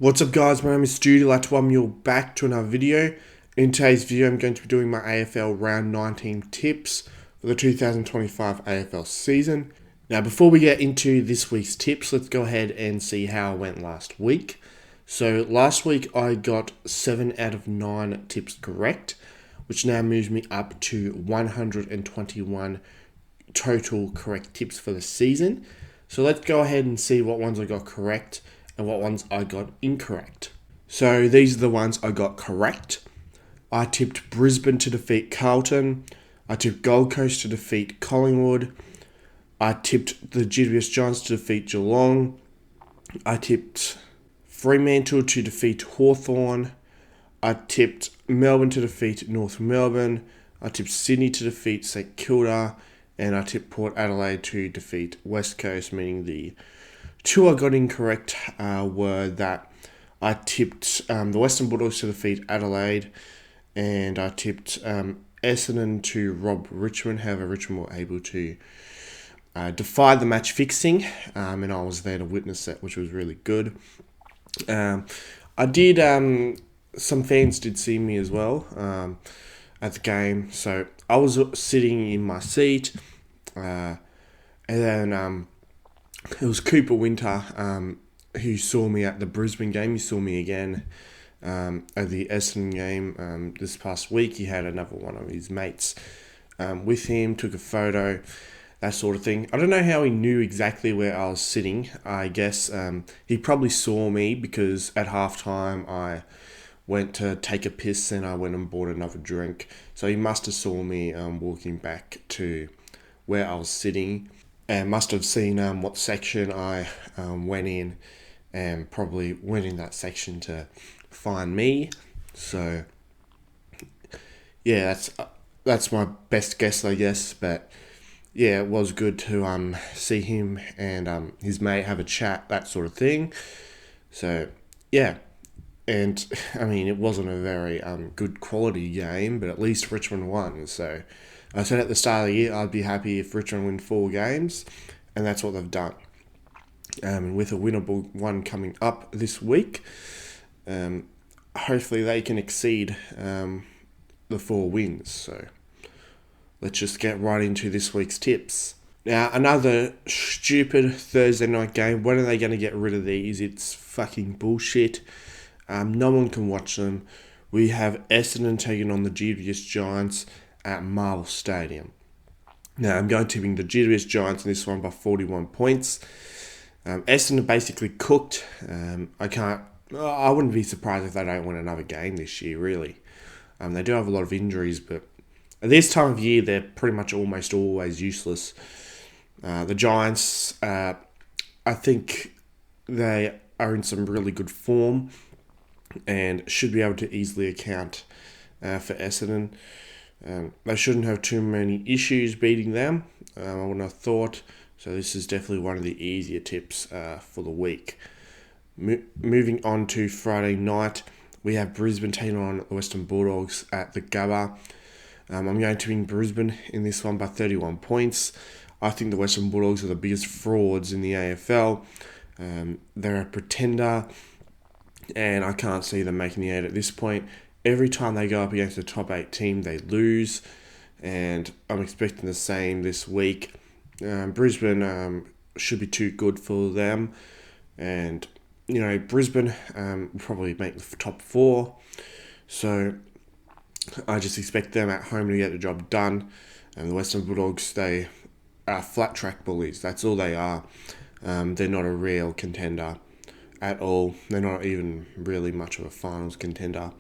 What's up guys, my name is Stoody. I'd like to welcome you all back to another video. In today's video I'm going to be doing my AFL Round 19 tips for the 2025 AFL season. Now before we get into this week's tips, let's go ahead and see how I went last week. So last week I got 7 out of 9 tips correct, which now moves me up to 121 total correct tips for the season. So let's go ahead and see what ones I got correct and what ones I got incorrect. So these are the ones I got correct. I tipped Brisbane to defeat Carlton. I tipped Gold Coast to defeat Collingwood. I tipped the GWS Giants to defeat Geelong. I tipped Fremantle to defeat Hawthorn. I tipped Melbourne to defeat North Melbourne. I tipped Sydney to defeat St Kilda. And I tipped Port Adelaide to defeat West Coast, meaning the two I got incorrect were that I tipped the Western Bulldogs to defeat Adelaide, and I tipped Essendon to rob Richmond. However, Richmond were able to defy the match fixing, and I was there to witness it, which was really good. I did, some fans did see me as well at the game, so I was sitting in my seat, and then it was Cooper Winter who saw me at the Brisbane game. He saw me again at the Essendon game this past week. He had another one of his mates with him, took a photo, that sort of thing. I don't know how he knew exactly where I was sitting. I guess he probably saw me because at halftime I went to take a piss and I went and bought another drink. So he must have saw me walking back to where I was sitting, and must have seen what section I went in, and probably went in that section to find me. So yeah, that's my best guess, I guess. But yeah, it was good to see him and his mate have a chat, that sort of thing. So yeah, and I mean it wasn't a very good quality game, but at least Richmond won. So I said at the start of the year I'd be happy if Richmond win 4 games, and that's what they've done. With a winnable one coming up this week, hopefully they can exceed the 4 wins. So let's just get right into this week's tips. Now, another stupid Thursday night game. When are they going to get rid of these? It's fucking bullshit. No one can watch them. We have Essendon taking on the GWS Giants at Marvel Stadium. Now, I'm going to win the GWS Giants in this one by 41 points. Essendon basically cooked. I wouldn't be surprised if they don't win another game this year, really. They do have a lot of injuries, but at this time of year, they're pretty much almost always useless. The Giants, I think they are in some really good form and should be able to easily account for Essendon. They shouldn't have too many issues beating them, I wouldn't have thought. So this is definitely one of the easier tips for the week. Moving on to Friday night, we have Brisbane taking on the Western Bulldogs at the Gabba. I'm going to win Brisbane in this one by 31 points. I think the Western Bulldogs are the biggest frauds in the AFL. They're a pretender, and I can't see them making the 8 at this point. Every time they go up against a top 8 team, they lose, and I'm expecting the same this week. Brisbane should be too good for them, and Brisbane will probably make the top 4. So I just expect them at home to get the job done. And the Western Bulldogs, they are flat track bullies. That's all they are. They're not a real contender at all. They're not even really much of a finals contender.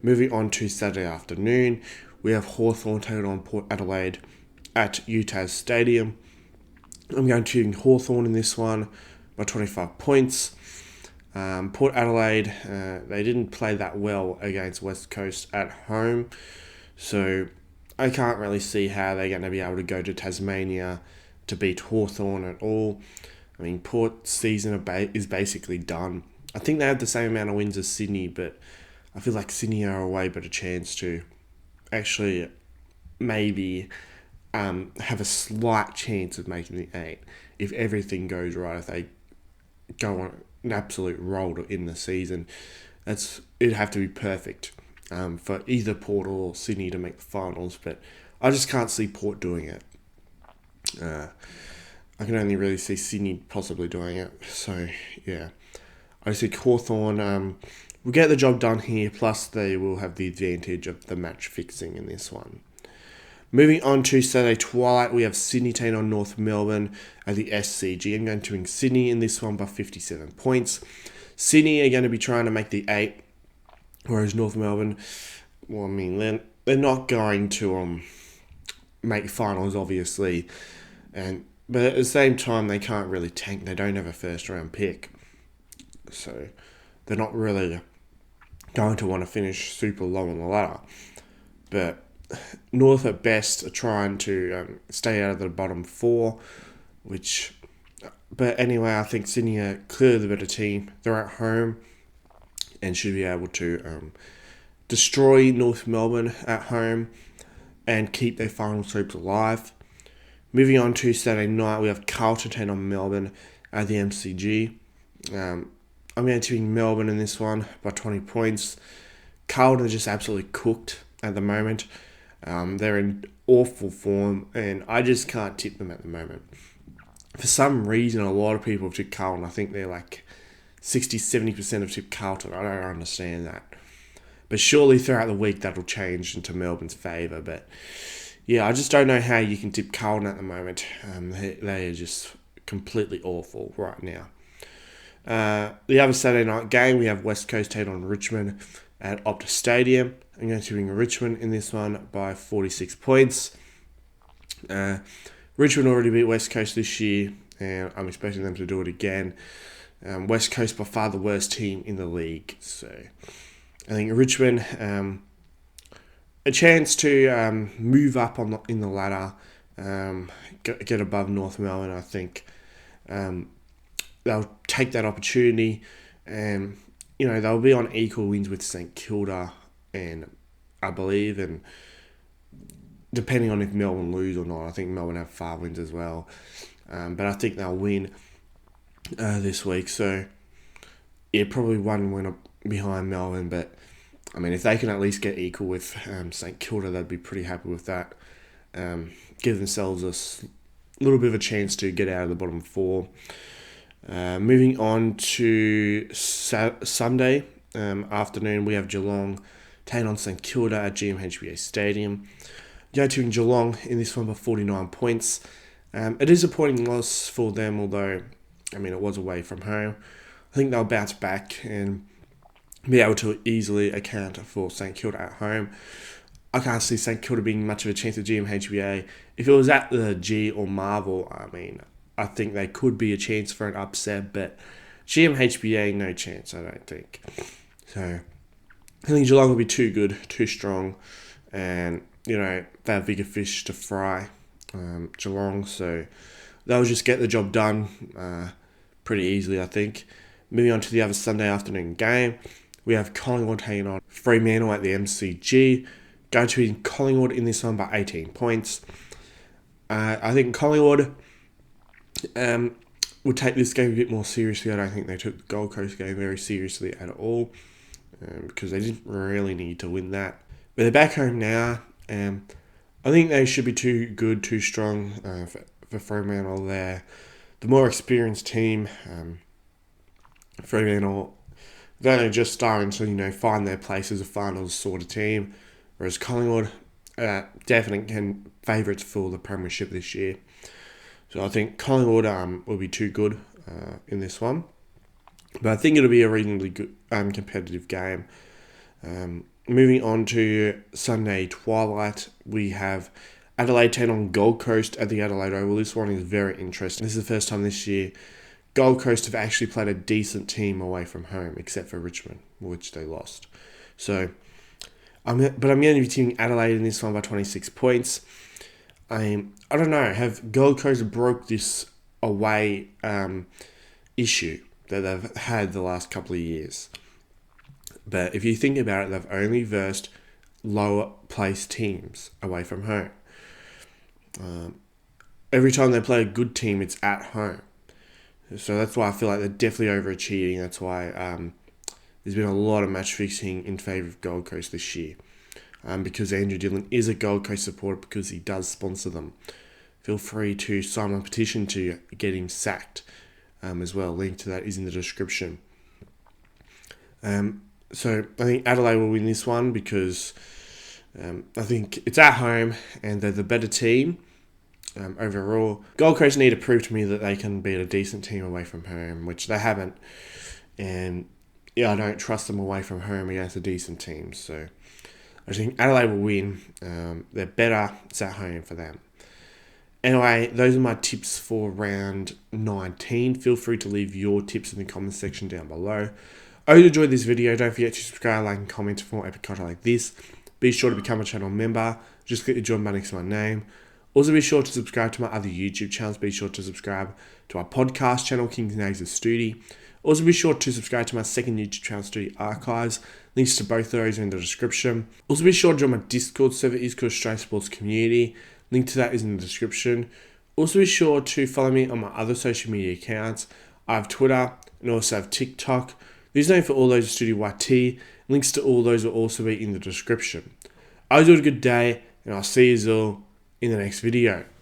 Moving on to Saturday afternoon, we have Hawthorn taking on Port Adelaide at Utah's Stadium. I'm going to Hawthorn in this one by 25 points. Port Adelaide, they didn't play that well against West Coast at home, so I can't really see how they're going to be able to go to Tasmania to beat Hawthorn at all. I mean, Port's season is basically done. I think they have the same amount of wins as Sydney, but I feel like Sydney are a way better chance to actually maybe have a slight chance of making the 8 if everything goes right. If they go on, an absolute roll to end the season. It'd have to be perfect for either Port or Sydney to make the finals, but I just can't see Port doing it. I can only really see Sydney possibly doing it. So, yeah. I think Hawthorn will get the job done here, plus they will have the advantage of the match fixing in this one. Moving on to Saturday twilight, we have Sydney taking on North Melbourne at the SCG. I'm going to win Sydney in this one by 57 points. Sydney are going to be trying to make the 8, whereas North Melbourne, well, I mean, they're not going to make finals, obviously, but at the same time, they can't really tank. They don't have a first round pick, so they're not really going to want to finish super low on the ladder. But North at best are trying to stay out of the bottom 4, but anyway, I think Sydney are clearly the better team. They're at home and should be able to destroy North Melbourne at home and keep their final sweeps alive. Moving on to Saturday night, we have Carlton taking on Melbourne at the MCG. I'm going to win Melbourne in this one by 20 points. Carlton are just absolutely cooked at the moment. They're in awful form, and I just can't tip them at the moment. For some reason, a lot of people have tipped Carlton. I think they're like 60-70% have tipped Carlton. I don't understand that. But surely throughout the week, that'll change into Melbourne's favour. But yeah, I just don't know how you can tip Carlton at the moment. They are just completely awful right now. The other Saturday night game, we have West Coast taking on Richmond at Optus Stadium. I'm going to win Richmond in this one by 46 points. Richmond already beat West Coast this year, and I'm expecting them to do it again. West Coast by far the worst team in the league, so I think Richmond a chance to move up in the ladder, get above North Melbourne. I think they'll take that opportunity, and they'll be on equal wins with St Kilda, and I believe, and depending on if Melbourne lose or not, I think Melbourne have 5 wins as well. But I think they'll win this week. So, yeah, probably one win behind Melbourne. But, I mean, if they can at least get equal with St Kilda, they'd be pretty happy with that. Give themselves a little bit of a chance to get out of the bottom 4. Moving on to Sunday afternoon, we have Geelong taking on St Kilda at GMHBA Stadium. Go to Geelong in this one by 49 points. A disappointing loss for them, although, I mean, it was away from home. I think they'll bounce back and be able to easily account for St Kilda at home. I can't see St Kilda being much of a chance at GMHBA. If it was at the G or Marvel, I mean, I think they could be a chance for an upset, but GMHBA, no chance, I don't think. So, I think Geelong will be too good, too strong, and, they have bigger fish to fry, Geelong, so they'll just get the job done pretty easily, I think. Moving on to the other Sunday afternoon game, we have Collingwood taking on Fremantle at the MCG. Going to be Collingwood in this one by 18 points. I think Collingwood would take this game a bit more seriously. I don't think they took the Gold Coast game very seriously at all, because they didn't really need to win that. But they're back home now, and I think they should be too good, too strong for Fremantle. They're the more experienced team. Fremantle, they're only just starting to find their place as a finals sort of team, whereas Collingwood definitely favourites for the premiership this year. So I think Collingwood will be too good in this one. But I think it'll be a reasonably good competitive game. Moving on to Sunday twilight, we have Adelaide taking on Gold Coast at the Adelaide Oval. This one is very interesting. This is the first time this year Gold Coast have actually played a decent team away from home, except for Richmond, which they lost. So, I'm going to be teaming Adelaide in this one by 26 points. I don't know, have Gold Coast broke this away issue that they've had the last couple of years? But if you think about it, they've only versed lower placed teams away from home. Every time they play a good team, it's at home. So that's why I feel like they're definitely overachieving. That's why there's been a lot of match fixing in favour of Gold Coast this year. Because Andrew Dillon is a Gold Coast supporter because he does sponsor them. Feel free to sign my petition to get him sacked as well. Link to that is in the description. So I think Adelaide will win this one because I think it's at home and they're the better team overall. Gold Coast need to prove to me that they can beat a decent team away from home, which they haven't. And yeah, I don't trust them away from home against a decent team. So I think Adelaide will win. They're better. It's at home for them. Anyway, those are my tips for round 19. Feel free to leave your tips in the comments section down below. I hope you enjoyed this video. Don't forget to subscribe, like, and comment for more epic content like this. Be sure to become a channel member. Just click the join button next to my name. Also, be sure to subscribe to my other YouTube channels. Be sure to subscribe to our podcast channel, Kings and Eggs of Stoody. Also, be sure to subscribe to my second YouTube channel, Stoody Archives. Links to both of those are in the description. Also, be sure to join my Discord server, East Coast Australian Sports Community. Link to that is in the description. Also, be sure to follow me on my other social media accounts. I have Twitter and also have TikTok. The username for all those is Stoody YT. Links to all those will also be in the description. I hope you had a good day, and I'll see you all in the next video.